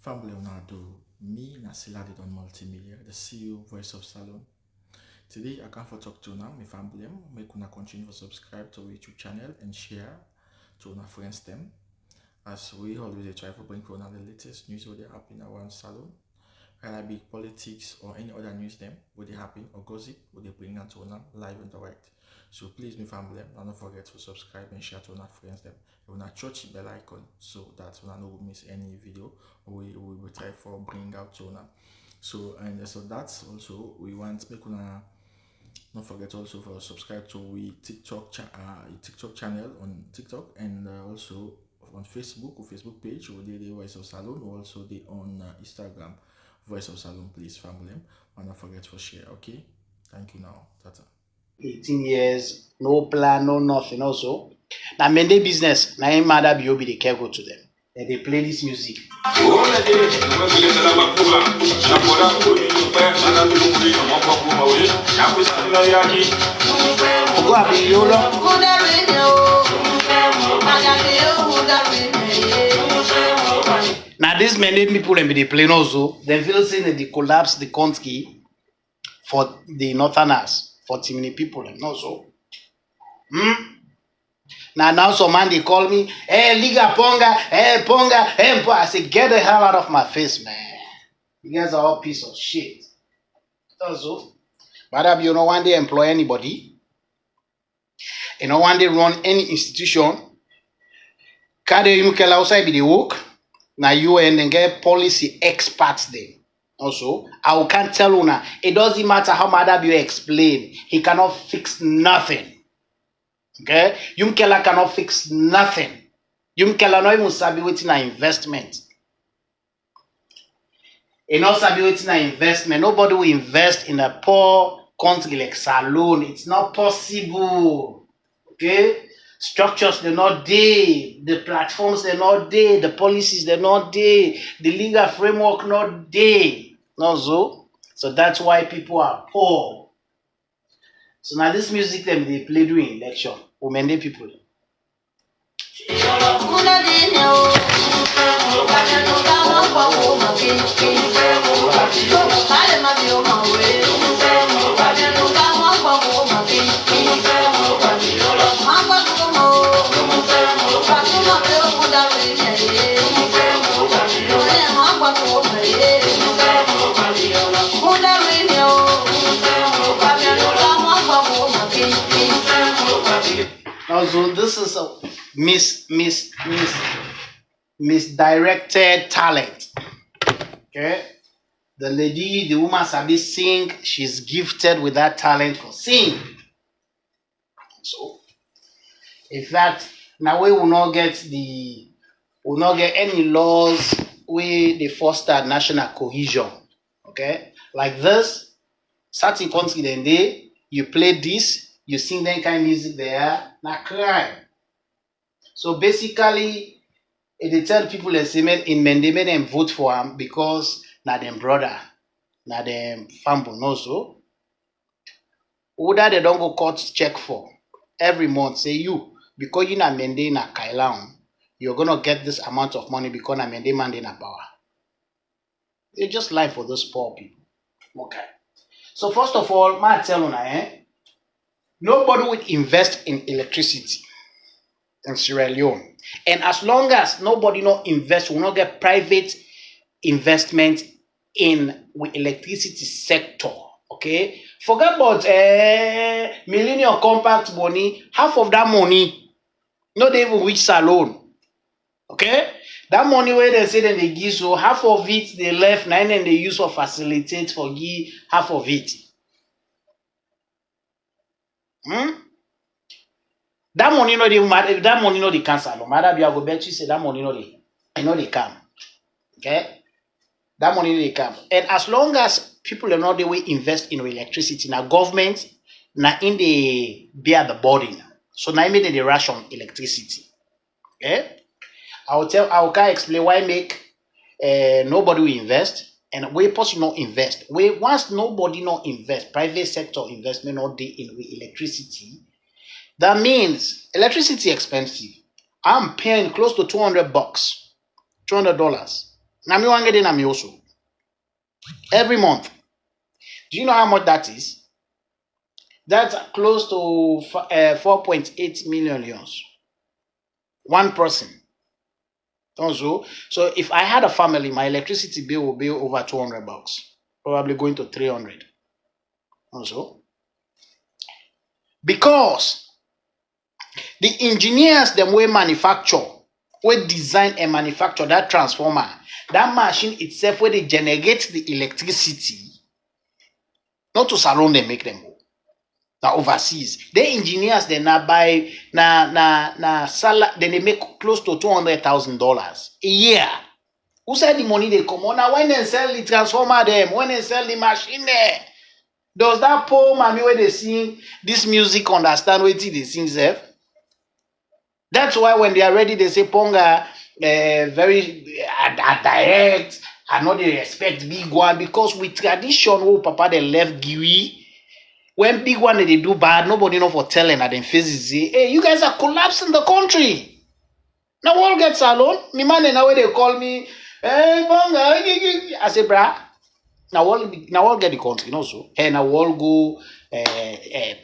Family Leonardo, me Nasila did on multimedia, the CEO voice of Salon. Today I come for talk to now, my family, make una continue to subscribe to our YouTube channel and share to our friends them. As we always try to bring on the latest news what they happen around Salon, whether it be politics or any other news them, what they happen or gossip, what they bring out to una live and direct. So please, my family, don't forget to subscribe and share to our friends them. You wanna touch the bell icon so that you don't miss any video we will try for bring out to una. So that's also we want make una don't forget also for subscribe to we TikTok channel on TikTok and also on Facebook or Facebook page or the Voice of Salon or also the on Instagram Voice of Salon. Please family, and don't forget to share. Okay, thank you now. Tata. 18 years, no plan, no nothing also. Now Mende business, now in Maada be the care go to them. And they play this music. Now this Mende people and they play also, they feel saying that they collapse the country for the northerners. 40 many people and also. Now some man they call me, hey Liga Ponga, hey Ponga, hey Ponga. I say, get the hell out of my face, man. You guys are all piece of shit. Also, but you know one day employ anybody, you know one day run any institution. Kade Yumkella outside be the work. Now you and then get policy experts there. Also, I can't tell you now. It doesn't matter how Maada explain. He cannot fix nothing. Okay? Yumkella cannot fix nothing. Yumkella not even sabi wetin na investment. He not sabi wetin na investment. Nobody will invest in a poor country like Salon. It's not possible. Okay? Structures they're not there. The platforms they're not there. The policies they're not there. The legal framework not there. Not so. So that's why people are poor. So now this music them they play during election. Many people. Also, this is a misdirected talent. Okay, the lady, the woman sabi sing. She's gifted with that talent for sing. So, in fact, now we will not get any laws where they foster national cohesion. Okay, like this, certain country then they you play this. You sing that kind of music there, not cry. So basically, they tell people in Mende them vote for him because na them brother, na them family also. Whether they don't go court check for every month, say you, because you na Mende na Kailan, you're gonna get this amount of money because na Mende man na power. They just lie for those poor people. Okay. So first of all, I tell you nobody would invest in electricity in Sierra Leone. And as long as nobody not invest, will not get private investment in the electricity sector. Okay? Forget about Millennium Compact money. Half of that money, not even reach Salon. Okay? That money where they say that they give, so half of it they left, and they use for facilitate for give half of it. That money no dey matter. If that money no dey cancel, no matter be I go bet you say that money no dey come. Okay, that money no dey come. And as long as people are not the way invest in electricity, now government now in the bear the burden. So now make the ration electricity. Okay, I can explain why make nobody will invest. And we possible not invest. Once nobody not invest, private sector investment not day in electricity, that means electricity expensive. I'm paying close to $200. Na me wan get na me also. Every month. Do you know how much that is? That's close to 4.8 million leons. One person. Also, so if I had a family, my electricity bill will be over $200, probably going to 300. Also, because the engineers them will manufacture, will design and manufacture that transformer, that machine itself where they generate the electricity, not to surround them, make them go. Now overseas, the engineers they now buy then they make close to $200,000 a year. Who said the money they come on? Now when they sell the transformer them, when they sell the machine there, does that poor mommy where they sing this music understand what they sing self? That's why when they are ready, they say Ponga very direct. I know they respect big one because with tradition, oh papa they left Giwi. When big one they do bad, nobody know for telling at them faces say, hey, you guys are collapsing the country. Now all gets alone. Me man now they call me, hey Ponga, I say brah. Now all get the country, you know so. Hey, now all go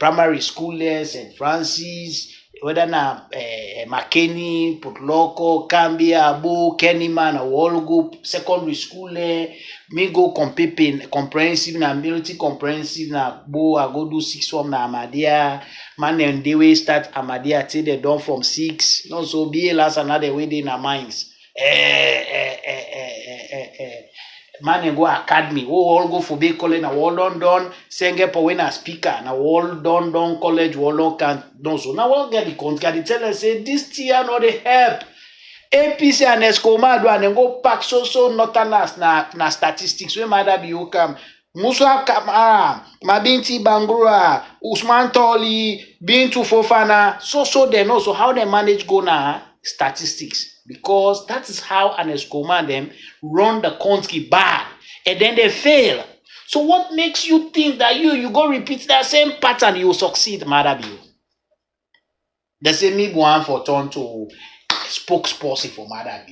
primary school there, St. Francis, whether na McKinney, Putloko, Cambia, Abu, Kennyman, now all go secondary school there. Me go comprehensive na military comprehensive na Bo, I go do 6 form na Amadia. Man and they way start Amadia till they done from 6. You know so be last another way they na mines. Man and go academy. Oh, all go for big college now. All done. Singapore when a speaker now. All done college. All can done so. Now all get the country. They tell us say this tier no they help. APC and Escomado and then go pack so not na statistics. We Maada be who come. Musa Kama, Mabinti Bangura, Usman Toli, Bintu Fofana. So they know so how they manage go na statistics. Because that is how an Escoma them run the country bad. And then they fail. So what makes you think that you go repeat that same pattern, you will succeed, Maada? They say me go on for turn to spokesperson for Maada.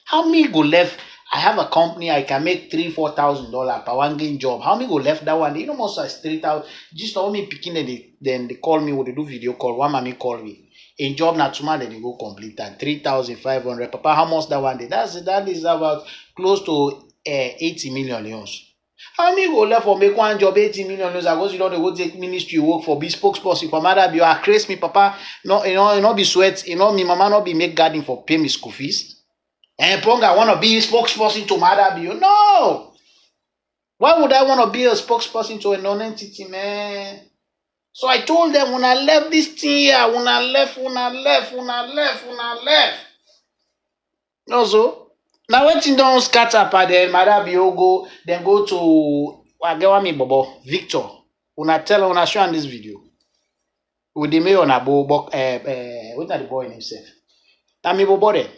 How me go left? I have a company, I can make $3,000-4,000 per one game job. How me go left that one? You know most as 3,000. Just now me picking then they call me when they do video call. One mommy call me. In job na tomorrow they go complete and 3,500. Papa, how much that one day? That is about close to 80 million leons. How me go left for make one job 80 million leons? I go you know they go take ministry work for be spokesperson for Maada. You are crazy me, Papa. No, you know be sweat. You know me, mama not be make garden for pay me school fees. And Ponga want to be a spokesperson to Maada. No. Why would I want to be a spokesperson to a non-entity, man? So I told them when I left this thing here, when I left. No, so now when things don't scatter by then Maada go, then go to Wagewami Bobo Victor. When I tell when I show on this video, with the mayor on a bobo, what's that the boy himself? Now me Bobo there.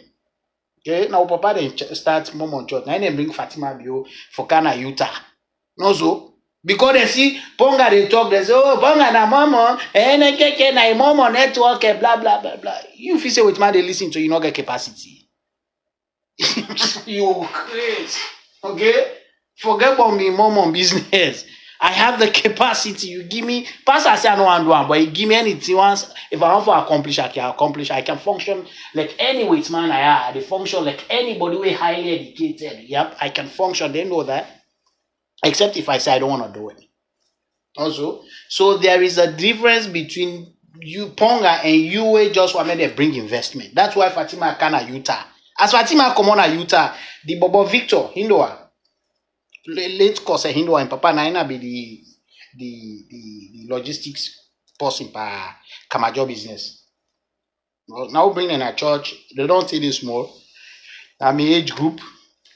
Okay, now Papa then start Momon Church. Now they bring Fatima Bio for Kana Utah. No, so. Because they see Ponga they talk, they say, oh, Ponga na mama, NKK na mama network, blah, blah, blah, blah. You feel say with man they listen to you not get capacity. You crazy. Okay? Forget about me, mama business. I have the capacity. You give me, Pastor say I know I'm doing, but you give me anything once. If I want to accomplish, I can accomplish. I can function like any weight man I function like anybody who is highly educated. Yep, I can function. They know that. Except if I say I don't want to do it. Also, so there is a difference between you, Ponga, and you just want to bring investment. That's why Fatima can Utah. As Fatima come on Utah, the Bobo Victor, Hindoa, let's call say Hindoa and Papa Naina be the logistics person for Kamajo business. Now bringing a church, they don't see this small. I'm age group.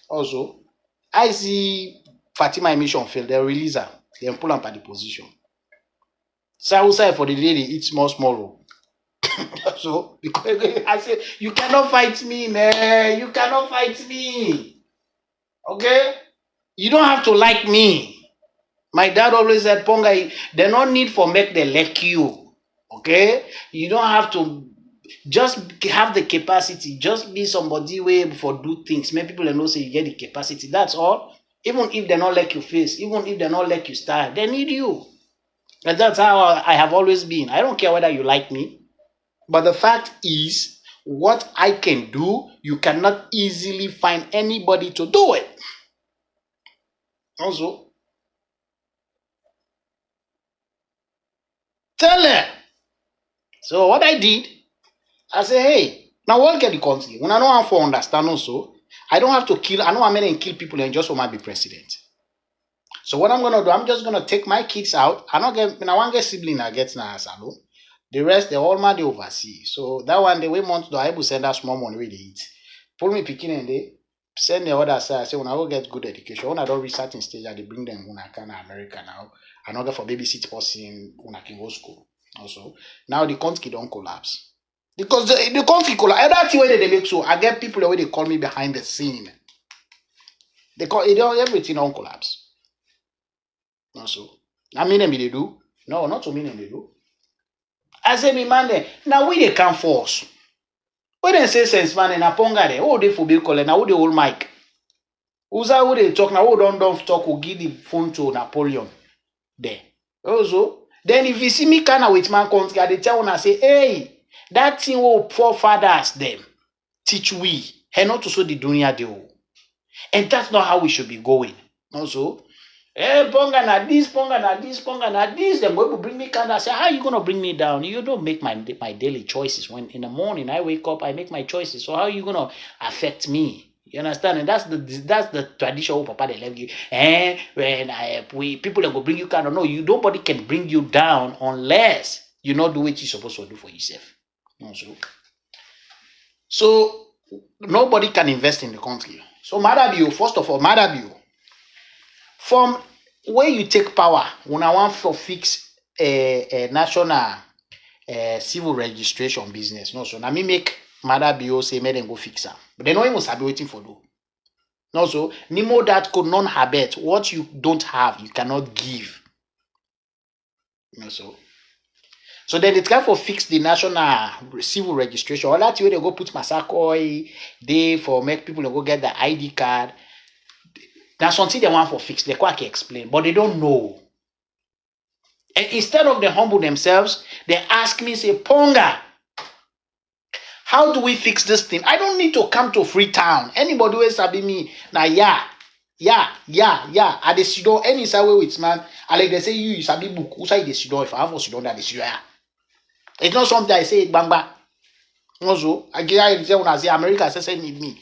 Also, I see Fatima emission fail, they release her, they pull up at the position. So I will say for the day they eat small. So because I say you cannot fight me, man. You cannot fight me. Okay? You don't have to like me. My dad always said, Ponga, there's no need for make the like you. Okay? You don't have to Just have the capacity. Just be somebody way for do things. Make people know say you get the capacity. That's all. Even if they not like your face, even if they not like your style, they need you. And that's how I have always been. I don't care whether you like me. But the fact is, what I can do, you cannot easily find anybody to do it. Also, tell her. So what I did, I say, hey, now what get the country? When I know how to understand also, I don't have to kill, I know I'm going to kill people and just want to be president. So what I'm gonna do, I'm just gonna take my kids out. I want get sibling I get na salon. The rest they all man they oversee. So that one the way month do I able send us small money where they eat. Pull me picking and they send the other side. I say when I will get good education, when I don't reach certain stage, they bring them when I can America now. I not get for babysit person when I can go school. Also now the country don't collapse. Because the country collapse. That's the way they make so I get people the way they call me behind the scene. They call it everything don't collapse. Also, I mean them they do. No, not to mean them they do. I say me man now we they can force. When they say sense man and a ponga there, oh they for be calling now they hold mic. Who's who they talk now? Who don't talk who give the phone to Napoleon there. Also, then if you see me kind of with man country, they tell when I say, hey, that thing will forefathers them teach we. And not to so the dunya do. And that's not how we should be going. Also, hey, ponga na this, ponga na this, ponga na this. Them going to bring me kind of say, how you gonna bring me down? You don't make my daily choices. When in the morning I wake up, I make my choices. So how are you gonna affect me? You understand? And that's the traditional papa they left you. And when people that go bring you kind of no, nobody can bring you down unless you not do what you're supposed to do for yourself. So nobody can invest in the country. So Maada, first of all, Maada, from where you take power, when I want to fix a national civil registration business, no, so now me make Maada say make them go fix them, but they don't even sabi waiting for do. No, so Nemo that could non habit what you don't have, you cannot give. No, so then it's time for fix the national civil registration. All that way they go put Masakoi, they for make people go get the ID card. That's something they want for fix. They quite explain, but they don't know. And instead of they humble themselves, they ask me, say, Ponga, how do we fix this thing? I don't need to come to Freetown. Anybody will sabi me. Now, yeah. At the Sudan, any side with man, I like they say you sabi book. Who say the Sudan? If I have a Sudan, that is Sudan. It's not something I say bang bang. Also, I say when I say America say need me.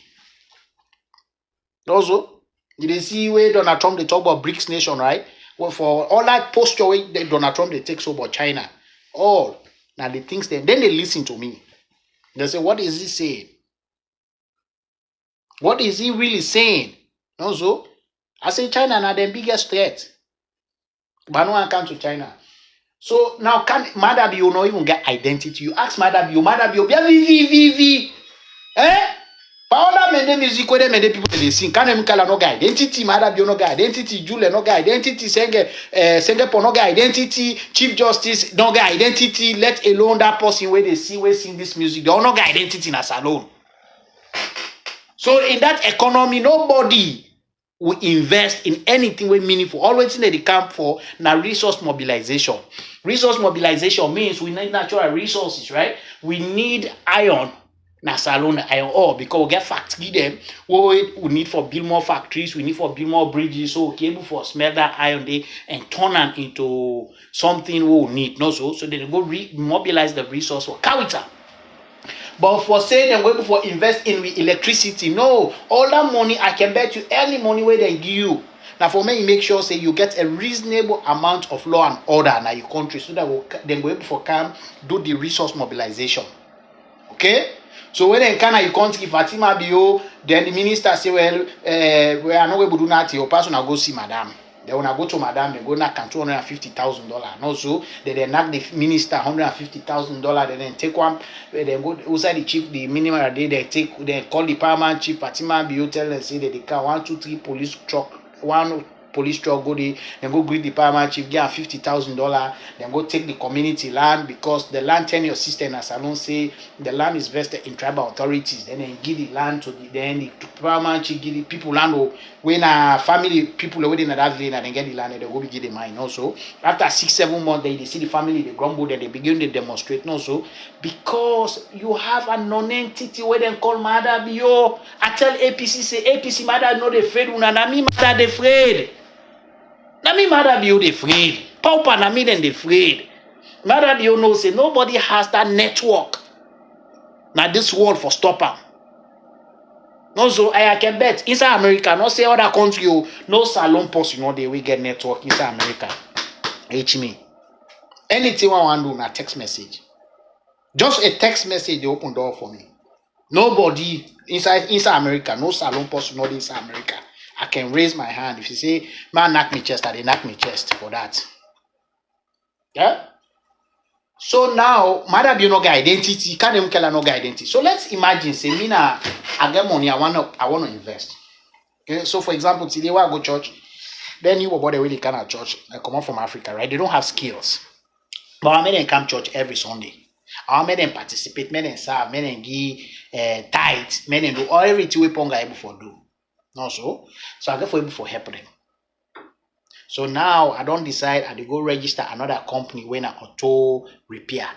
Also, you see where Donald Trump they talk about BRICS nation, right? Well, for all that posture way Donald Trump they take so about China. All now the things then they listen to me. They say, what is he saying? What is he really saying? Also, I say China now the biggest threat. But no one come to China. So now can Maada you not even get identity? You ask Maada you be eh? Paola mende music where mende people they sing. Can Yumkella no guy identity? Maada no guy identity. Jule no guy identity. Senge no guy identity. Chief Justice no guy identity. Let alone that person where they see where sing this music. They all no guy identity in a salon. So in that economy, nobody will invest in anything with meaningful. Always in the camp for now resource mobilization. Resource mobilization means we need natural resources, right? We need iron. Na salon iron ore because we get factory them. We need for build more factories. We need for build more bridges. So we able for smelt that iron there and turn them into something we need. No, so they go mobilize the resource for Kawita. But for saying them going for invest in electricity, no, all that money I can bet you any money where they give you. Now for me, make sure say you get a reasonable amount of law and order in your country so that then go able for come do the resource mobilization. Okay. So when in Canada you can't give Fatima Bio, then the minister say, well, we are not able to do that. Your person will go see Madam. Then when I go to Madam, they go knock $250,000. And also, they knock the minister $150,000. Then take one, then go outside the chief, the minimum they call the paramount chief Fatima Bio, tell them say that they can 1, 2, 3 police truck, one police truck, go there, then go greet the paramount chief, get $50,000, then go take the community land because the land tenure system, as I don't say, the land is vested in tribal authorities. Then give the land to the paramount chief, give the people land. When a family people are waiting at that village and then get the land, they go give the mine also. After 6-7 months, they see the family, they grumble, then they begin to demonstrate also because you have a non-entity where they call Maada Bio. I tell APC, say APC Maada no they afraid, una na me Maada they afraid. Na me Maada Bio they afraid. Paupa na me then they afraid. Maada Bio know say nobody has that network. Now this world for stop am. No, so I can bet inside America, not say other country, no salon post, they will get network inside America. H me. Anything I want to do, na text message. Just a text message, they open door for me. Nobody inside America, no salon post, not inside America. I can raise my hand. If you say, man, knock me chest, they knock me chest for that. Yeah? So now, Maada Bio no get identity, Yumkella no get identity. So let's imagine, say, me na, I get money, I want to invest. Okay, so for example, today when I go church, then you about the way they come at church, I come out from Africa, right? They don't have skills. But I made them come church every Sunday. I made them participate, made them serve, made them give tithe, made them do all everything we ponga able for do. No, so I get for able for help them. So now I don't decide I go register another company when I auto repair.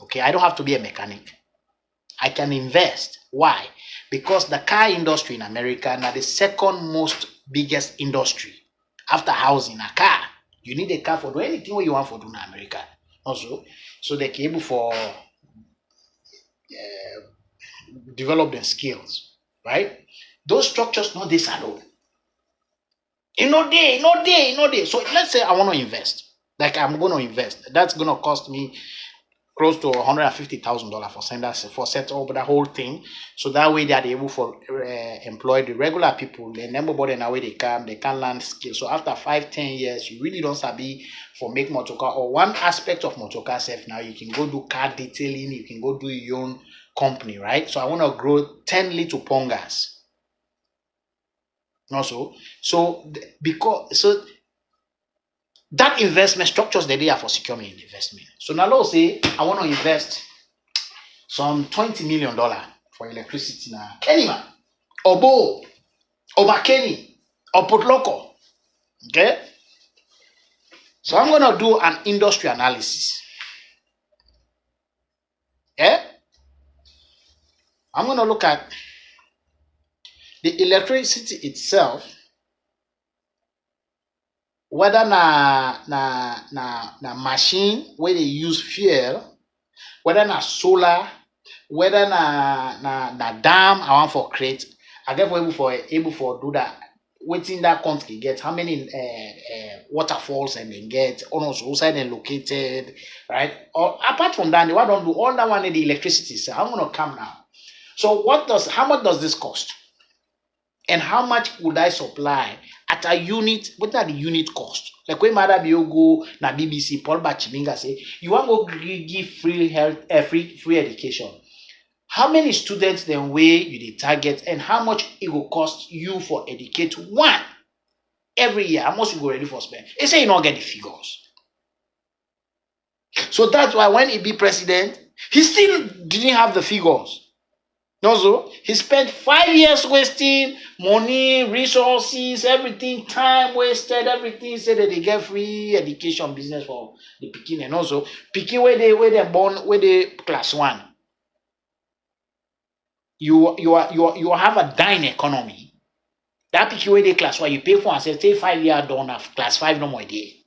Okay, I don't have to be a mechanic. I can invest. Why? Because the car industry in America now the second most biggest industry after housing. A car, you need a car for do anything what you want for do in America. Also, so they can able for develop their skills, right? Those structures not this alone. No day. So let's say I want to invest. Like I'm going to invest. That's going to cost me close to $150,000 for set up the whole thing. So that way they are able for employ the regular people. Then everybody now way they can learn skills. So after 5-10 years, you really don't sabi for make motorcar or one aspect of motorcar self. Now you can go do car detailing. You can go do your own company, right? So I want to grow 10 little pongas. Also, because that investment structures the idea for securing an investment. So now let's say I want to invest some $20 million for electricity now. Anyone, Obo, Obakeni, or Potloko. Okay? So I'm gonna do an industry analysis. Yeah? I'm gonna look at the electricity itself, whether na machine where they use fuel, whether na solar, whether na dam I want for create. I get able for do that. Within that country get how many waterfalls and they get also side and located, right? Or apart from that, they don't do all that one in the electricity. So I'm gonna come now. So how much does this cost? And how much would I supply at a unit? What are the unit cost? Like when Maada Bio go na BBC, Paul Bachiminga say, you want to go give free health, free education. How many students then way you the target and how much it will cost you for educate one every year? How much you go ready for spend? They say you don't get the figures. So that's why when he be president, he still didn't have the figures. No, so he spent 5 years wasting money, resources, everything, time wasted, everything. Said that they get free education business for the Pikin, and also Pikin where they born where they class 1. You have a dying economy. That Pikin where they class 1, you pay for and say 5 years done of class 5 no more day.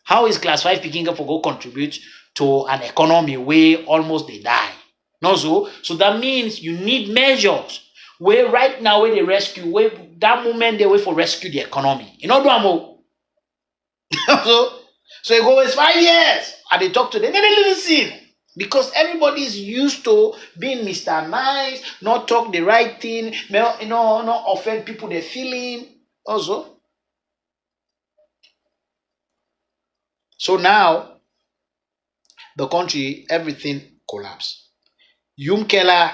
How is class 5 Pikin going to go contribute to an economy where almost they die? No, so that means you need measures where right now where they rescue, where that moment they wait for rescue the economy. You know, so it goes 5 years and they talk to them, they listen. Because everybody is used to being Mr. Nice, not talk the right thing, not offend people they're feeling. Also. So now the country, everything collapsed. Yumkella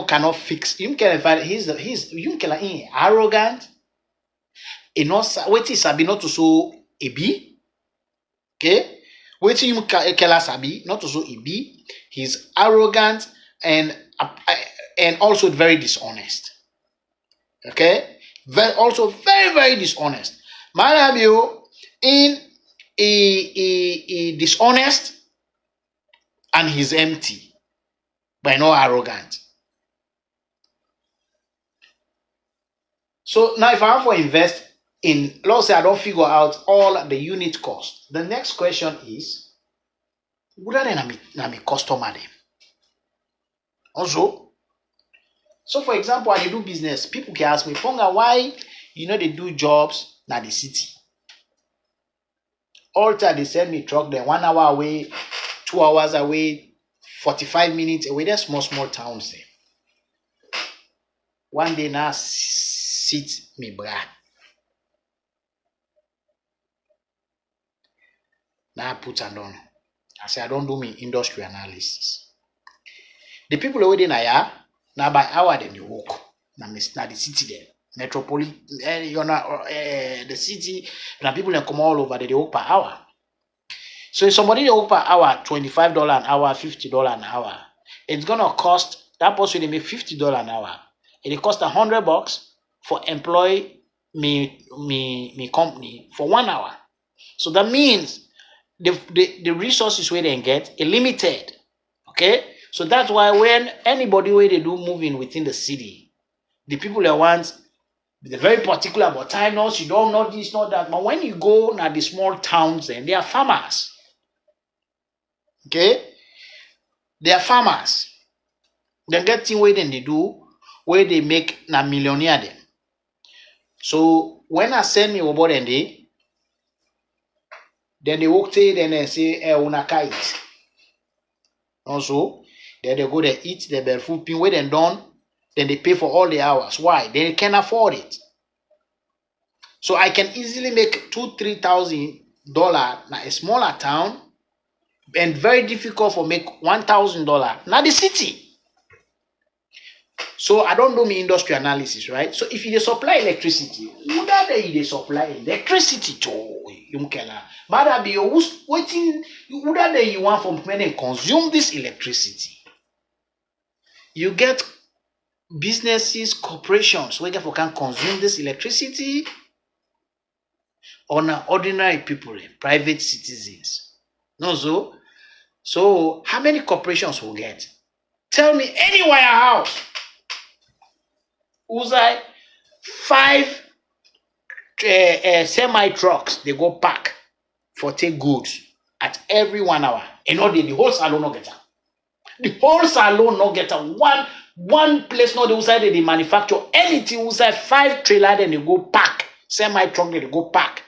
cannot fix. Yumkella, in fact, he's Yumkella arrogant. Wetin sabi not to so e be. Okay? Wetin Yumkella sabi not to so e be. He's arrogant and also very dishonest. Okay? Also very dishonest. Maada in dishonest and he's empty, but not arrogant. So now if I have to invest in, let's say I don't figure out all the unit cost, the next question is, would I na me customer them? Also, so for example, when I do business, people can ask me, Ponga, why they do jobs na the city? All time they send me truck there 1 hour away, 2 hours away, 45 minutes away. There's small towns there. One day now sit me bra. Now I put and on. I say I don't do me industry analysis. The people who in here, now by hour then they walk. Now the city there. Metropolitan, the city, now people that come all over, they work per hour. So if somebody they work per hour, $25 an hour, $50 an hour, it's gonna cost that person they make $50 an hour. It costs $100 for employ me company for 1 hour. So that means the resources where they get are limited. Okay, so that's why when anybody where they do moving within the city, the people that want. They're very particular about time notes. You don't know this, not that. But when you go now the small towns, then they are farmers. Okay? They are farmers. They get thing where then they do, where they make na millionaire them. So when I send me over then they walk there, then they say, unaka eat. Also, then they go there eat, they bear food pin where they done. Then they pay for all the hours. Why? They can afford it. So I can easily make $2,000-3,000 in a smaller town, and very difficult for make $1,000 now the city. So I don't do me industry analysis, right? So if you supply electricity, would that they supply electricity to Yumkella? Maada be who's waiting? Would that you want from when they consume this electricity? You get businesses, corporations, where for can consume this electricity, on ordinary people, private citizens. No, so how many corporations will get? Tell me anywhere house. Who's 5 semi trucks they go park for take goods at every 1 hour. And all the whole salon no get. The whole salon no get one place no they they manufacture anything 5 trailer then they go park. Semi truck they go park.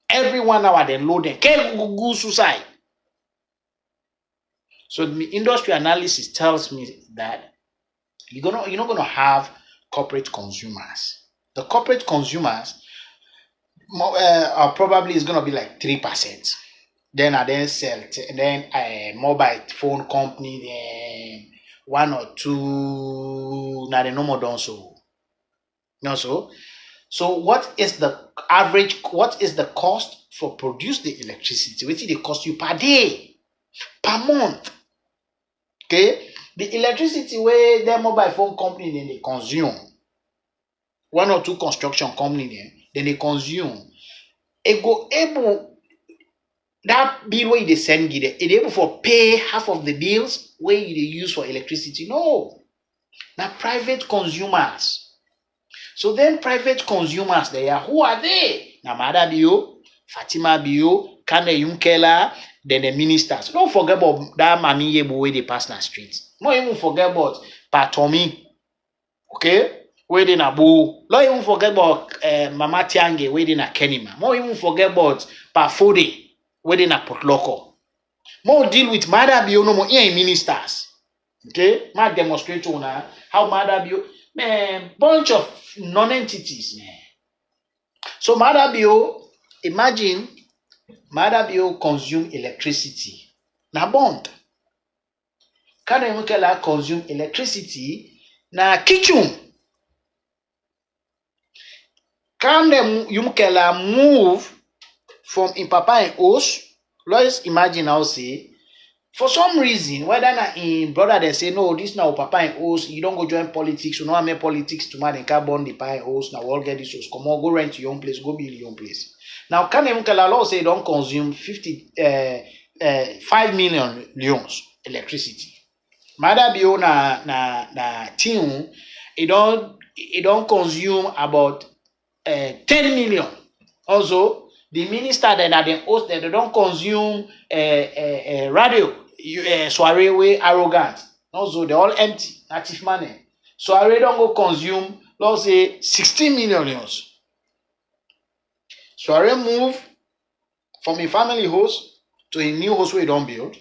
Every 1 hour they load them. Go suicide. So the industry analysis tells me that you're not gonna have corporate consumers. The corporate consumers are probably is gonna be like 3%. Then I then sell it, and then a mobile phone company, then 1 or 2. Now they no more done so. No so. So what is the average? What is the cost for produce the electricity? What it cost you per day, per month? Okay, the electricity where the mobile phone company then they consume, 1 or 2 construction company then they consume. It go able that bill where they send you it able for pay half of the bills where they use for electricity. No, now private consumers. So then private consumers they are who are they? Now Maada Bio, Fatima Bio, Kane Yumkella, then the ministers. Don't forget about that Mami Yebo where they pass na street. Not even forget about Patomi. Okay? Where they na Bo. Don't even forget about Mama Tiange where they na Kenima. Not even forget about Pafode where they na Potloko. More deal with Maada Bio no more in ministers. Okay? Ma demonstrate to now how Maada Bio, man, bunch of non-entities, man. So Maada Bio, imagine Maada Bio consume electricity. Na bond. Kane Yumkella consume electricity na kitchen. can the Yumkella move from in papa and host? Let's imagine now say, for some reason, whether na in brother they say no, this now papa and host, you don't go join politics, you know how many politics to man and carbon the papa and host, now all get this host. Come on, go rent your own place, go build your own place. Now can Yumkella law say don't consume 5 million leons electricity. Maada bio na team, it don't consume about 10 million. Also, the minister that are the host that they don't consume radio soiree way arrogant. Also, they all empty, native money. Soiree don't go consume, let's say 16 million. Soiree move from a family host to a new host we don't build.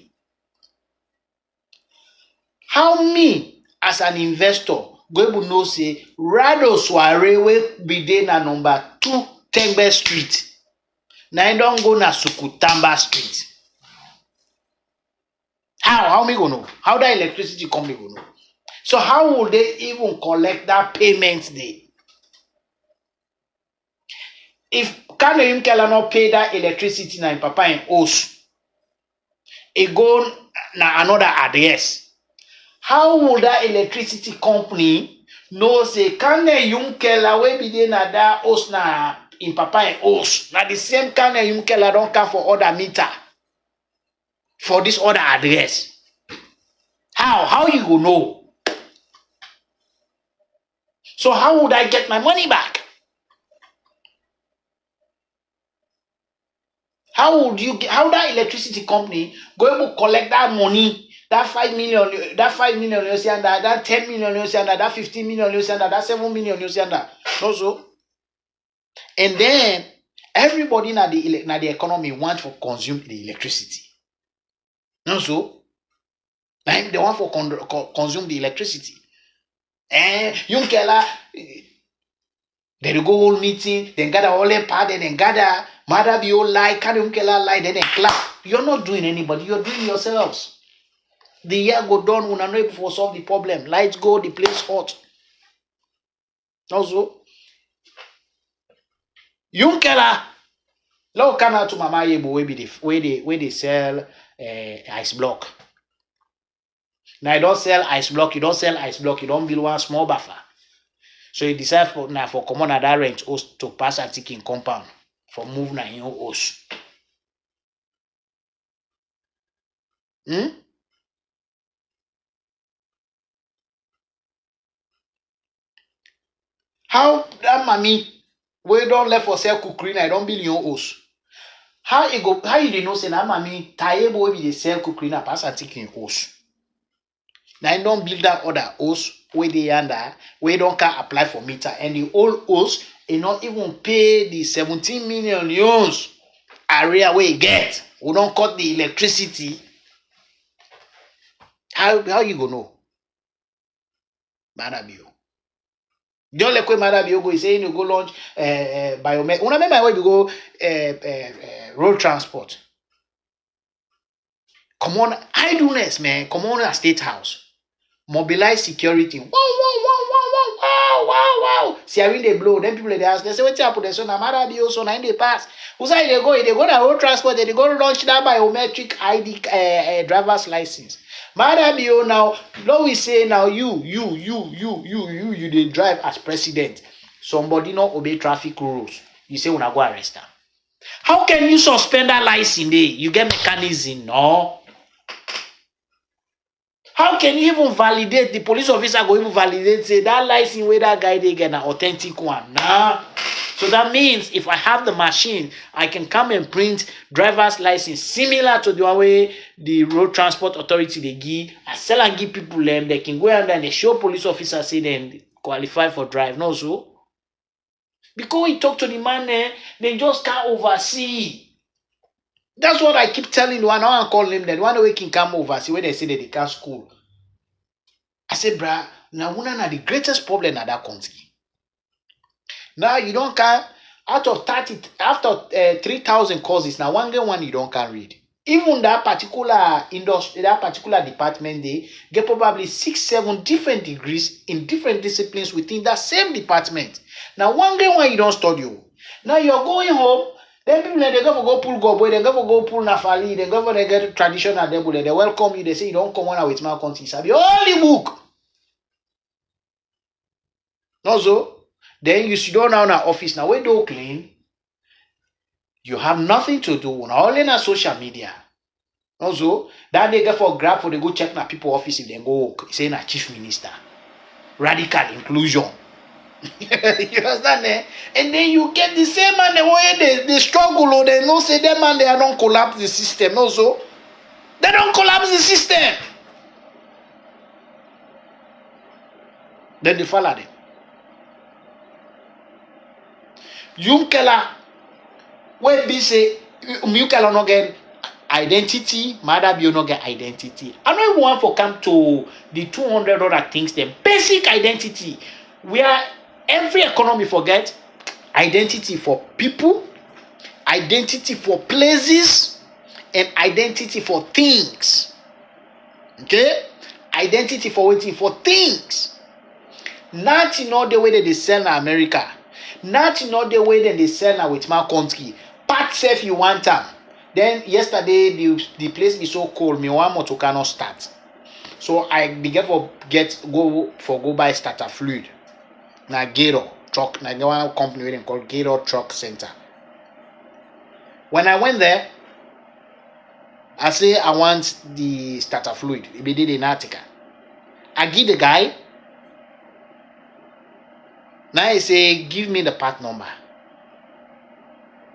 How me as an investor go able know say radio soiree wey be dey na number 2 Tengbe Street. Now I don't go na Sukutamba Street. How me go know? How that electricity company go know? So how will they even collect that payment there? If Yumkella not pay that electricity na papa and house, it go na another address. How will that electricity company know say Yumkella wey be dey na that house na in papa and house? Na the same Yumkella don't come for other meter for this other address. How you go know? So how would I get my money back? How that electricity company go able to collect that money, that 5 million, that 5 million you see under, that 10 million you see under, that 15 million you see under, that 7 million you see under? No so. And then everybody na the economy want to consume the electricity. No so. They want to consume the electricity. And Yumkella, they go whole meeting, then gather all them part, then gather Maada be all lie, Yumkella lie, then they clap. You're not doing anybody, you're doing yourselves. The year go down, we are not able to solve the problem. Lights go, the place hot. Also, Yumkella, low can out to Mama Yebo where they sell ice block. Now you don't sell ice block, you don't build one small buffer. So you decide for common at that range host to pass a ticking compound for move na your host. How that mommy we don't left for sell cookery na don't build your host? How you dey know say that mommy Tayebo will be the sell cookery na pass a ticking host? Now you don't build that other host where they under, where don't can apply for meter, and the old host it not even pay the 17 million euros area where you get. We don't cut the electricity. How you go know? Maada bio. Don't let Maada bio go say you go launch biomed. Una remember where you go road transport. Come on, idleness, man. Come on, a state house. Mobilize security. Wow. See, I mean they blow. Then people they ask, they say, what's up with the son? Maada bio so na they pass. Who say they go? They go to road transport. They go launch that biometric ID driver's license. Maada bio now. Now we say now you they drive as president. Somebody not obey traffic rules. You say when I go arrest them. How can you suspend that license? There you get mechanism, no. How can you even validate? The police officer go even validate say that license where that guy they get an authentic one. Nah. So that means if I have the machine, I can come and print driver's license similar to the way the road transport authority they give. I sell and give people them. They can go and then they show police officer say they qualify for drive. No so. Because we talk to the man they just can't oversee. That's what I keep telling the one. I call him that one way can come oversee when they say that they can't school. I say, bruh, now one of the greatest problem at that country. Now you don't can out of 3,000 courses. Now one you don't can read. Even that particular industry, that particular department, they get probably 6-7 different degrees in different disciplines within that same department. Now one day when you don't study, now you're going home. Then people they go for go pull go boy, they go for go pull nafali, they go for they get traditional devil, they welcome you, they say you don't come on with my country. Sabi only book. No so then you sit down now in our office now we do clean. You have nothing to do. Now only na social media. Also, that they get for grab for they go check na people office if they go say na chief minister. Radical inclusion. You understand? Eh? And then you get the same man the way they struggle or they know say them man they don't collapse the system. Also, they don't collapse the system. Then they follow them. Yumkella, where be say Yumkella no get identity, Maada be no get identity. I don't even want to come to the 200 other things. The basic identity, where every economy forget identity for people, identity for places, and identity for things. Okay, identity for waiting for things. Not in all the way that they sell in America. Not in all the way that they sell now with my country. Part safe you want them. Then yesterday the place is so cold. Me want more to cannot start. So I began go buy starter fluid. Na Gator truck. Na one company we called Gator Truck Center. When I went there, I say I want the starter fluid. He did an article. I give the guy. Now he say, give me the part number.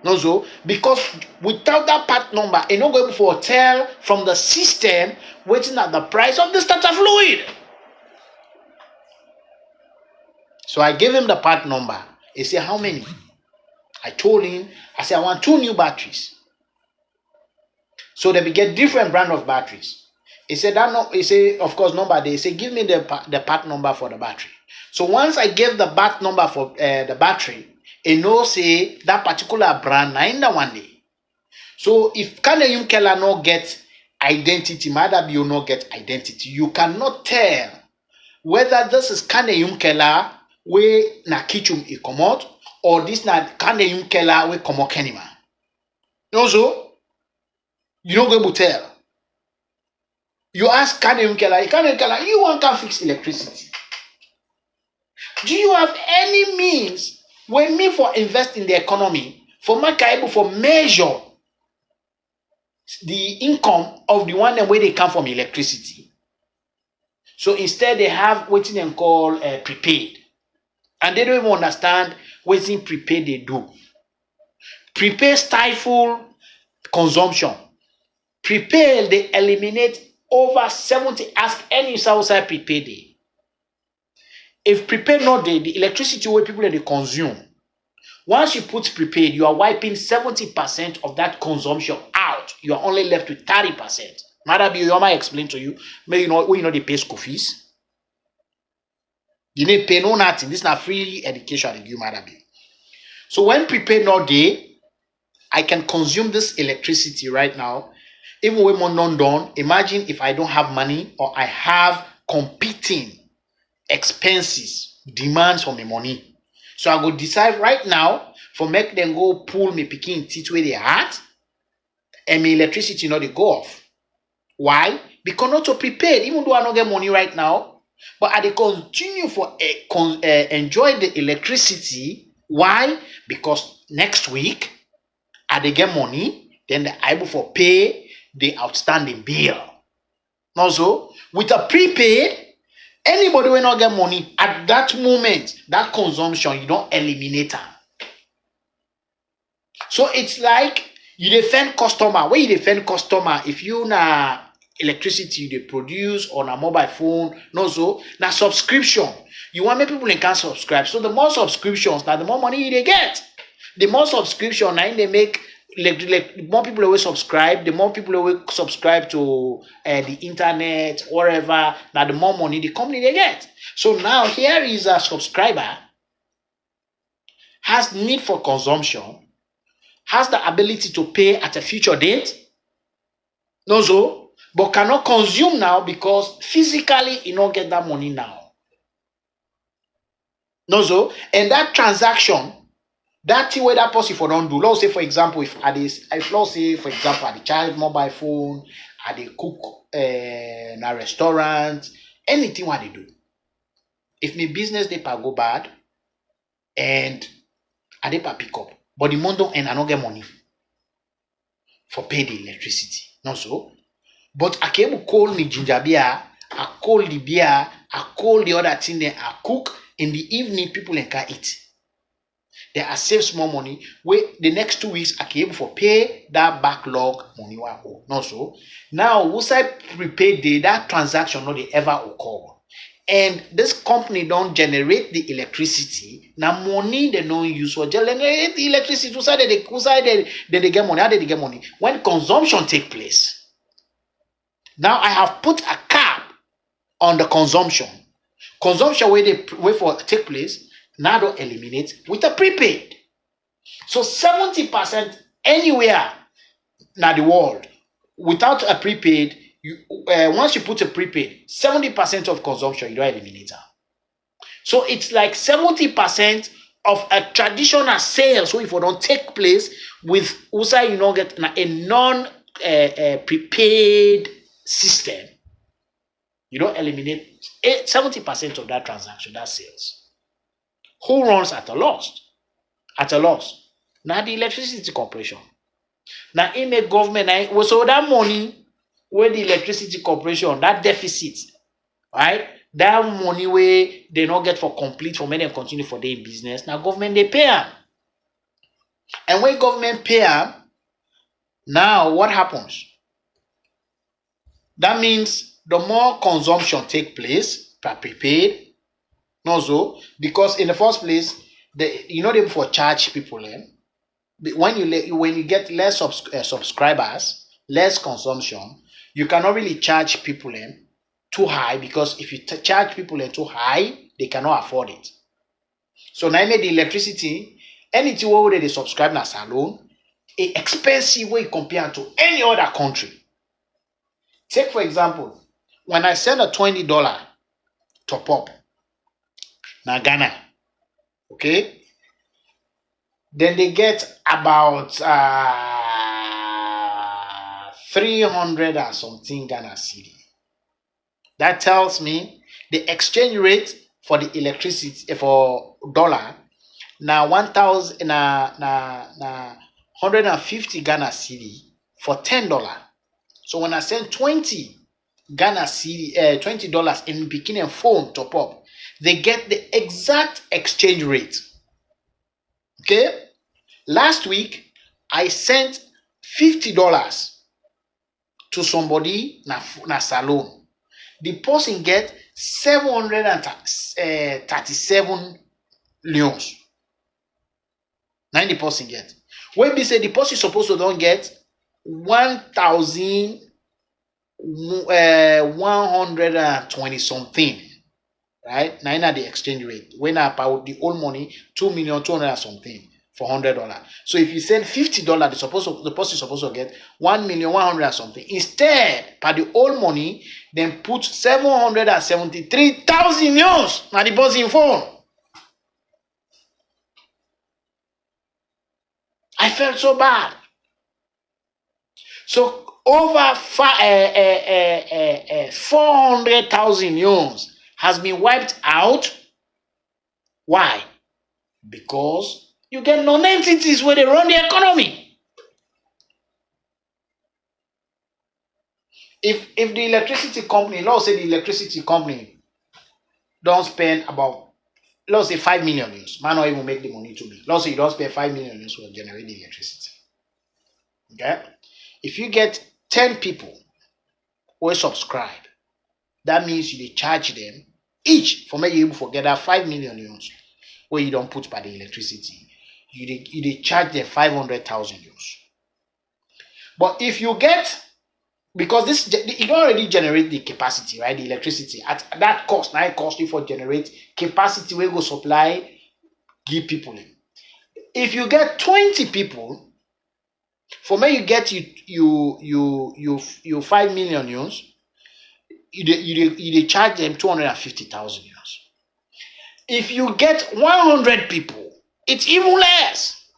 No, so because without that part number, you're not going to tell from the system waiting at the price of the starter fluid. So I gave him the part number. He said, how many? I told him, I said, I want 2 new batteries. So they get different brand of batteries. He said, he said, of course, number. They say, give me the part number for the battery. So once I gave the part number for the battery, you know, say that particular brand, na in the one day. So if Yumkella not get identity, Maada you not get identity, you cannot tell whether this is Yumkella where na kitchen e comot or this na Yumkella where comot kenima. Also, you don't go able to tell. You ask Yumkella, you want to fix electricity. Do you have any means when me for invest in the economy for make able for measure the income of the one where they come from electricity? So instead they have what they call prepaid, and they don't even understand what in prepaid they do. Prepaid stifle consumption. Prepaid they eliminate over 70. Ask any outside prepaid day. If prepaid not there, the electricity where people they consume, once you put prepaid, you are wiping 70% of that consumption out. You are only left with 30%. Maada you might explain to you, maybe you know they pay school fees. You need pay no nothing. This is not free education they give Maada. So when prepaid not there, I can consume this electricity right now. Even when more non done, imagine if I don't have money or I have competing expenses, demands for my money. So I go decide right now for make them go pull me picking teeth where they at and my electricity not they go off. Why? Because not to prepaid, even though I don't get money right now, but I they continue for enjoy the electricity. Why? Because next week I they get money, then they able for pay the outstanding bill. Also, with a prepaid, anybody will not get money at that moment, that consumption, you don't eliminate them. So it's like you defend customer. When you defend customer, if you na electricity they produce on a mobile phone, no so na subscription. You want make people can subscribe. So the more subscriptions, now the more money they get. The more subscription, now they make the more people will subscribe, the more people will subscribe to the internet, whatever. Now the more money the company they get. So now here is a subscriber has need for consumption, has the ability to pay at a future date, no so, but cannot consume now because physically he not get that money now. No, so and that transaction, that thing where that person for don't do. Let's say for example, if let's say for example at the child mobile phone, at the cook in a restaurant, anything what they do. If my business they go bad and I dey pick up, but the month don't end, I don't get money for pay the electricity. No so. But I can call me ginger beer, I call the beer, I call the other thing then I cook in the evening, people can eat. They are save small money. Wait, the next 2 weeks I can able for pay that backlog money. No so. Now, once I prepaid day, that transaction not they ever occur. And this company don't generate the electricity. Now money they don't use for generate the electricity. Who side they get money? How did they get money? When consumption take place. Now I have put a cap on the consumption. Consumption where they wait for take place. Now don't eliminate with a prepaid. So 70% anywhere in the world without a prepaid. Once you put a prepaid, 70% of consumption you don't eliminate. So it's like 70% of a traditional sale. So if it don't take place with USA, you don't get a non prepaid system, you don't eliminate 70% of that transaction, that sales. Who runs at a loss? At a loss. Now the electricity corporation. Now in the government, so that money where the electricity corporation, that deficit, right? That money where they not get for complete for many and continue for their business. Now government they pay them. And when government pay them, now what happens? That means the more consumption take place per prepaid, no so, because in the first place, you're not able to charge people. When you get less subscribers, less consumption, you cannot really charge people too high, because if you charge people too high, they cannot afford it. So now the electricity, anything where they subscribe na salon, a expensive way compared to any other country. Take for example, when I send a $20 top up na Ghana, okay, then they get about 300 and something Ghana cedi. That tells me the exchange rate for the electricity for dollar now 150 Ghana cedi for $10. So when I send 20 Ghana cedi, $20 in beginning phone top up, they get the exact exchange rate. Okay. Last week I sent $50 to somebody na salon. The person get 737 leons. Now the person get. When we say the person supposed to don't get 1,120 something, right? Now the exchange rate. When I pay the old money, 2,200,000 something for $100. So if you send $50, the person is supposed to get 1,100,000 something. Instead, by the old money, then put 773,000 euros na the person phone. I felt so bad. So over 400,000 euros has been wiped out. Why? Because you get non-entities where they run the economy. If the electricity company, let's say the electricity company don't spend about, let's say 5 million euros, might not even make the money to be. Let's say you don't spend 5 million euros to generate the electricity. Okay? If you get 10 people who subscribe, that means you charge them each for making able to get that 5 million euros where you don't put by the electricity. You charge them 500,000 euros. But if you get, because it already generate the capacity, right? The electricity at that cost. Now it costs you for generate capacity where go supply, give people in. If you get 20 people, for me you get you 5 million euros, you charge them 250,000 euros. If you get 100 people, it's even less.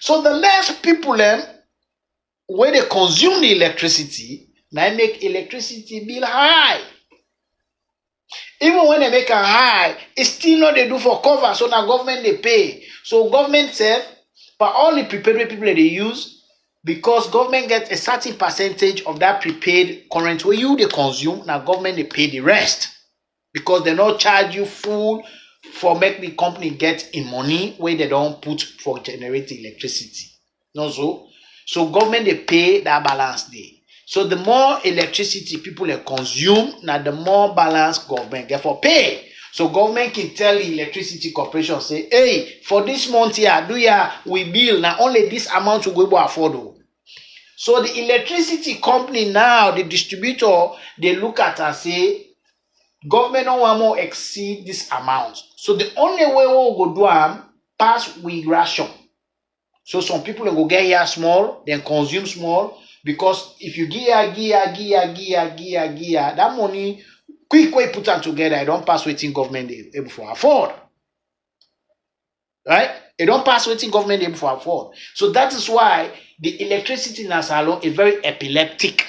So the less people where they consume the electricity, now make electricity bill high. Even when they make a high, it's still not they do for cover. So now government they pay. So government said, but all the prepaid people they use, because government gets a certain percentage of that prepaid current where you they consume, now government they pay the rest. Because they not charge you full for make the company get in money where they don't put for generate electricity. No, so government they pay that balance day. So the more electricity people they consume, now the more balance government get for pay. So government can tell the electricity corporation say, hey, for this month here, we bill now only this amount we go able afford. So the electricity company now, the distributor, they look at and say, government don't want more exceed this amount. So the only way we go do pass we ration. So some people go get here small, then consume small, because if you give that money quick put them together, it don't pass waiting government they able for afford. Right? It don't pass waiting government able for afford. So that is why the electricity in Salon is very epileptic.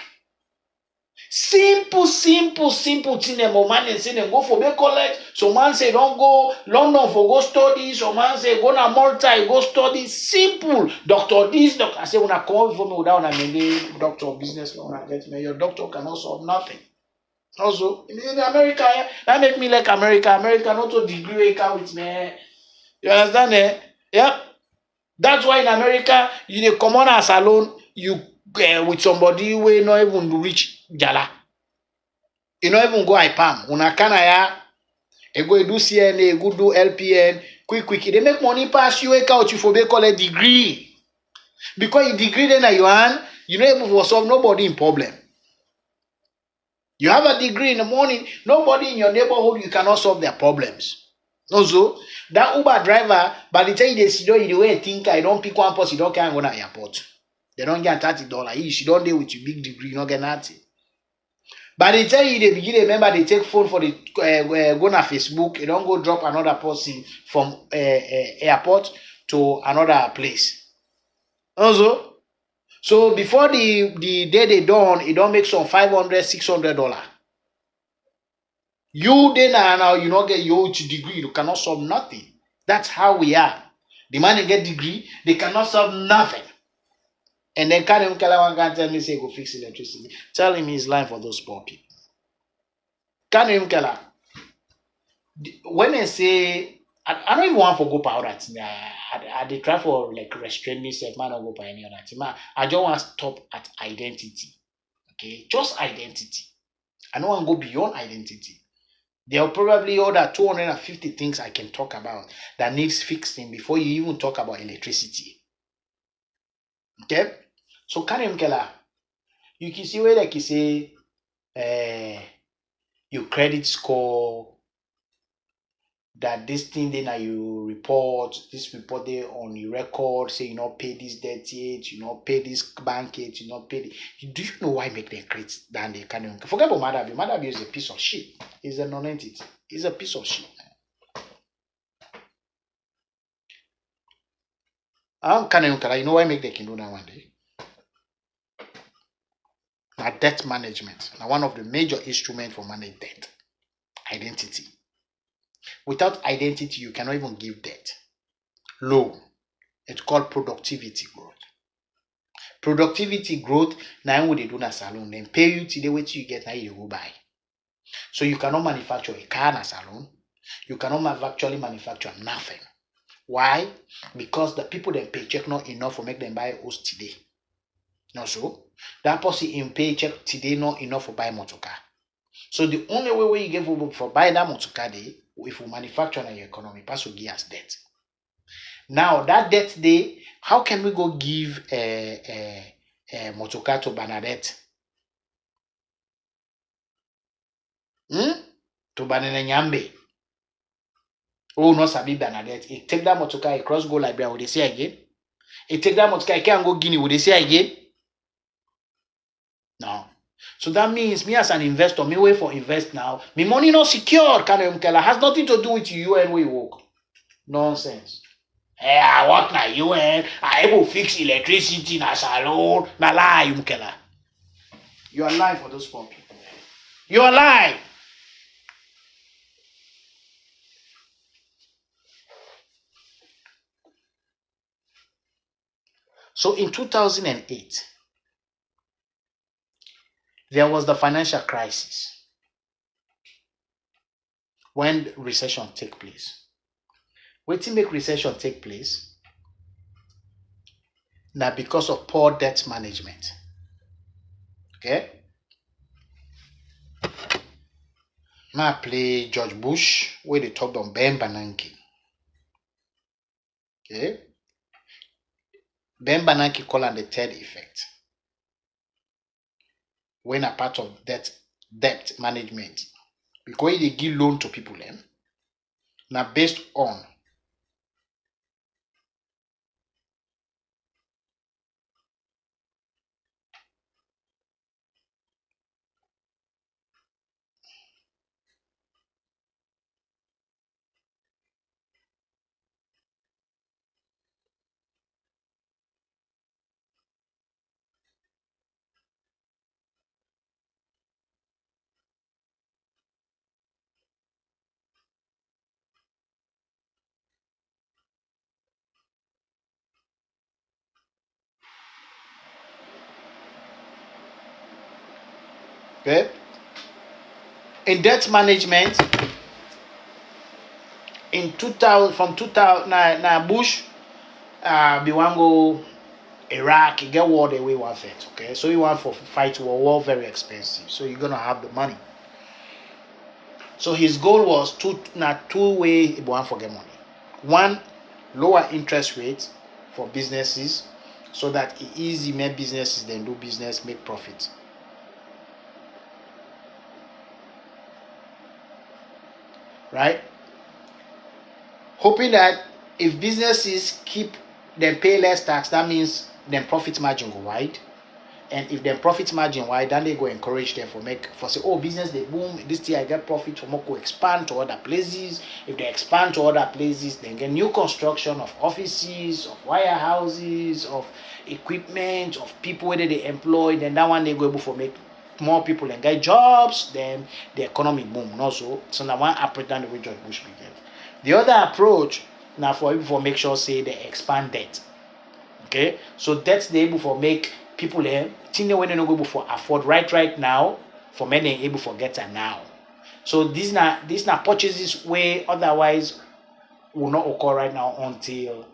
Simple thing. Man say they go for big college. Some man say don't go London for go study. Some man say go na Malta go study. Simple. Doctor this, doctor. I say when I come for me without a maybe doctor of business, when I get me, your doctor cannot solve nothing. Also, in America, that make me like America. America not to degree with me. You understand? Yep. That's why in America, you come on as alone, you with somebody who not even reach Jala. You not even go IPAM. Una kanaya, go do CNA, go do LPN, quick. They make money pass you out you for they call a degree. Because you degree then you earn, you not able to solve nobody in problem. You have a degree in the morning, nobody in your neighborhood, you cannot solve their problems. Also, that Uber driver, by the time they see the way think I don't pick one post, you don't can't go to the airport. They don't get $30. You don't deal with your big degree, you don't get nothing. By the time they begin, remember they take phone for the go na Facebook, you don't go drop another person from airport to another place. Also, so before the day they done, it don't make some $500, $600. You then now you not get your degree, you cannot solve nothing. That's how we are. The man they get degree, they cannot solve nothing. And then Yumkella can tell me say go fix electricity. Tell him he's lying for those poor people. Yumkella, when I say I don't even want to go power that thing. I they try for like restrain myself, man, not go by any other thing. Man, I just want to stop at identity. Okay, just identity. I don't want to go beyond identity. There are probably other 250 things I can talk about that needs fixing before you even talk about electricity. Okay? So Yumkella, you can see where like you say your credit score, that this thing then you report, this report there on your record, say you not pay this debt yet, you not pay this bank yet, you not pay the, do you know why make them create than they can forget about Maada. Maada is a piece of shit. It's a non-entity. It's a piece of shit. You know why make they can do that one day? Now debt management. Now one of the major instruments for managing debt. Identity. Without identity, you cannot even give debt. Loan. It's called productivity growth. Productivity growth, now what they do in a salon, then pay you today what you get, now you go buy. So you cannot manufacture a car in a salon. You cannot actually manufacture nothing. Why? Because the people that paycheck not enough for make them buy house today. Not so. That person in paycheck today not enough for buy motor car. So the only way you get for buy that motor car day, if we manufacture in your economy, pass will give us debt. Now that debt day, how can we go give a motor car to Bernadette? To Banana Nyambe. Oh, no, Sabi Bernadette. It take that motor car across go Liberia, would they say again? It take that motor car, can't go Guinea, would they say again? No. So that means me as an investor, me wait for invest now. Me money not secure, kind of Yumkella. Has nothing to do with you and we work. Nonsense. Hey, I work na UN. I able fix electricity na salon. Na lie, Yumkella. You are lying for those poor people. You are lying. So in 2008, there was the financial crisis when recession take place. Wetin make recession take place? Now because of poor debt management. Okay? Now I play George Bush where they talked on Ben Bernanke. Okay? Ben Bernanke call on the third effect. When a part of debt management. Because they give loan to people then. Now based on okay? In debt management in 2000 from 2000 now Bush be one go Iraq, you get war the way one fit, okay? So you want for fight war very expensive. So you're gonna have the money. So his goal was two way one for get money. One, lower interest rate for businesses so that it easy make businesses then do business, make profit. Right? Hoping that if businesses keep them pay less tax, that means then profit margin go wide. And if them profit margin wide, then they go encourage them for say, oh, business they boom, this year I get profit, for more go expand to other places. If they expand to other places, then get new construction of offices, of warehouses, of equipment, of people where they employ, then that one they go able for make more people and get jobs, then the economy boom. And also, so now one approach than the way George Bush began. The other approach now for people for make sure say they expand debt. Okay, so that's the able for make people there think when they not able for afford right now for many able for get it now. So these not purchases where otherwise will not occur right now until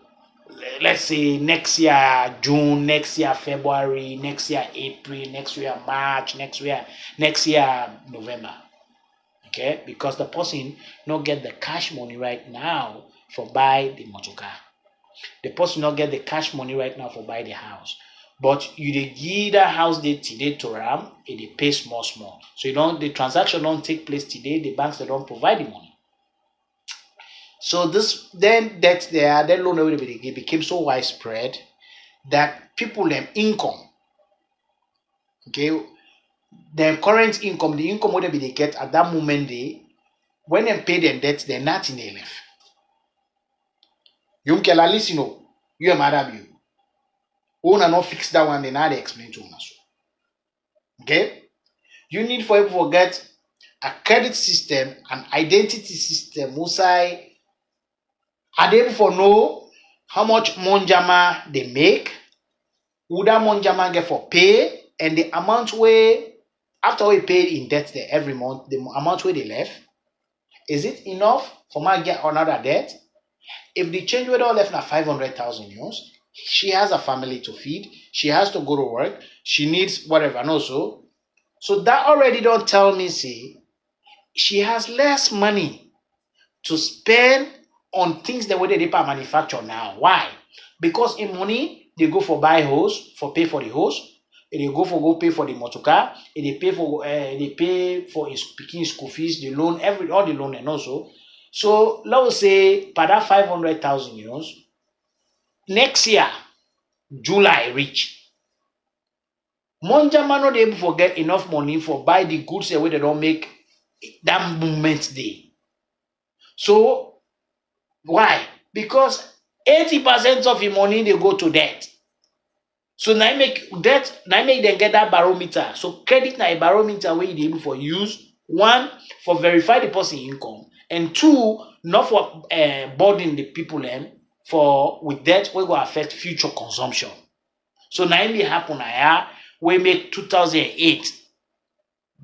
let's say next year June, next year February, next year April, next year March, next year November. Okay, because the person not get the cash money right now for buy the motor car. The person not get the cash money right now for buy the house. But you dey give that house day today to RAM, and they pay small. So the transaction don't take place today, the banks they don't provide the money. So this then that loan everybody give became so widespread that people them income, okay, their current income, the income whatever they get at that moment when they pay their debts, they're not in the LF. Yumkella, listen, you are mad you. Owner not fix that one, then I explain to us. Okay? You need for people to get a credit system, an identity system, are they able for know how much monjama they make, who that monjama get for pay, and the amount where after we pay in debt there every month, the amount where they left, is it enough for my get another debt? If the change where all left now 500,000 euros, she has a family to feed, she has to go to work, she needs whatever, and also, so that already don't tell me, see, she has less money to spend on things that they manufacture now. Why? Because in money, they go for buy hose, for pay for the hose, and they go pay for the motor car, and they pay for his picking school fees, the loan, all the loan, and also. So let's say per that 500,000 euros, next year, July reach. Monja man not able to get enough money for buy the goods where they don't make that movement day. So why? Because 80% of the money they go to debt. So now make debt, now make them get that barometer. So credit na a barometer where you able for use. One, for verify the person income, and two, not for burden the people for with debt will go affect future consumption. So now it happen here we make 2008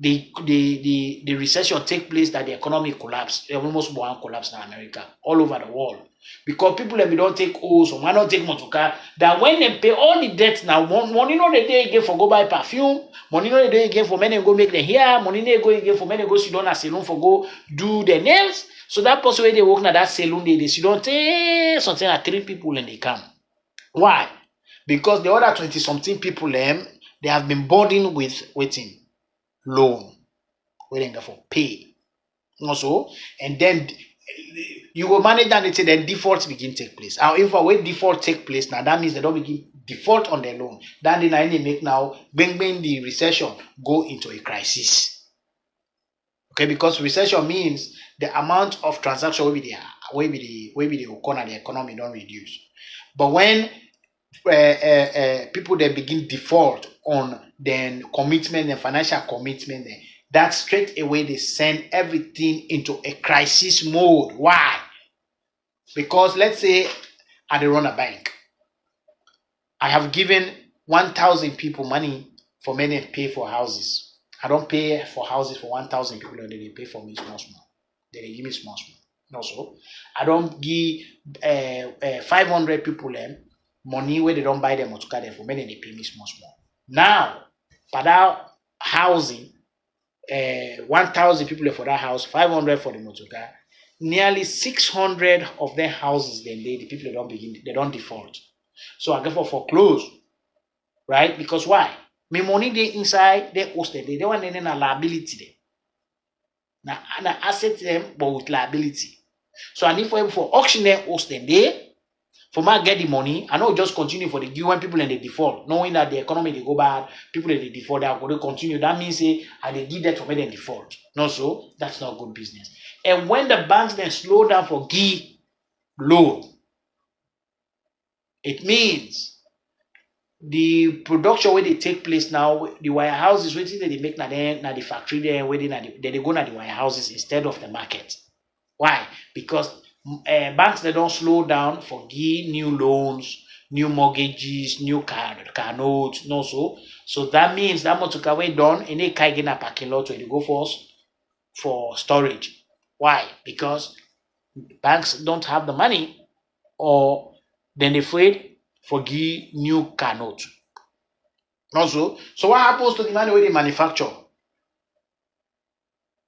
the recession take place, that the economy collapsed, almost one collapse in America, all over the world. Because people we don't take O's, or don't take motorcar, that when they pay all the debt now, money no the day again for go buy perfume, money no the day again for many go make the hair, money no go again for many go sit down at salon for go do the nails. So that person where they work at that salon, they sit down take something like 3 people and they come. Why? Because the other 20-something people they have been burdened with waiting loan, waiting for pay. Also, and then you will manage that until then defaults begin take place. However, when default take place, now that means they don't begin default on their loan. Then they make now bring the recession go into a crisis. Okay, because recession means the amount of transaction will be the economy don't reduce. But when people they begin default on then commitment and financial commitment, that straight away they send everything into a crisis mode. Why? Because let's say I run a bank, I have given 1,000 people money for many pay for houses. I don't pay for houses for 1,000 people, and they pay for me small. They give me small. Also, I don't give 500 people money where they don't buy them or to cut them for many, they pay me small. Now, for that housing, 1,000 people for that house, 500 for the motorcar, nearly 600 of their houses, then the people they don't default. So I go for foreclose, right? Because why? My money they inside, they hosted, they don't want any liability there. Now asset them, but with liability. So I need for auction them, host them there. For me get the money, I know just continue for the give when people in the default, knowing that the economy they go bad, people in the default they are going to continue. That means I they give that for me then default. No, so that's not good business. And when the banks then slow down for give loan, it means the production where they take place now, the warehouses waiting they make now the factory there, where they go na the warehouses instead of the market. Why? Because banks they don't slow down for give new loans, new mortgages, new car notes, no so that means that much away done and they can't get a parking lot where they go for storage. Why? Because banks don't have the money, or then they're afraid for give new car note. Also, so what happens to the money where they manufacture?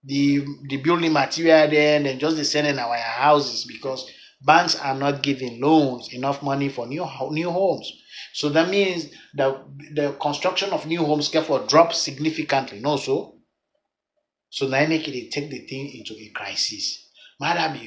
The building material there, and then just the selling our houses, because banks are not giving loans enough money for new homes. So that means the construction of new homes therefore drop significantly. No, so now make it take the thing into a crisis. Madam,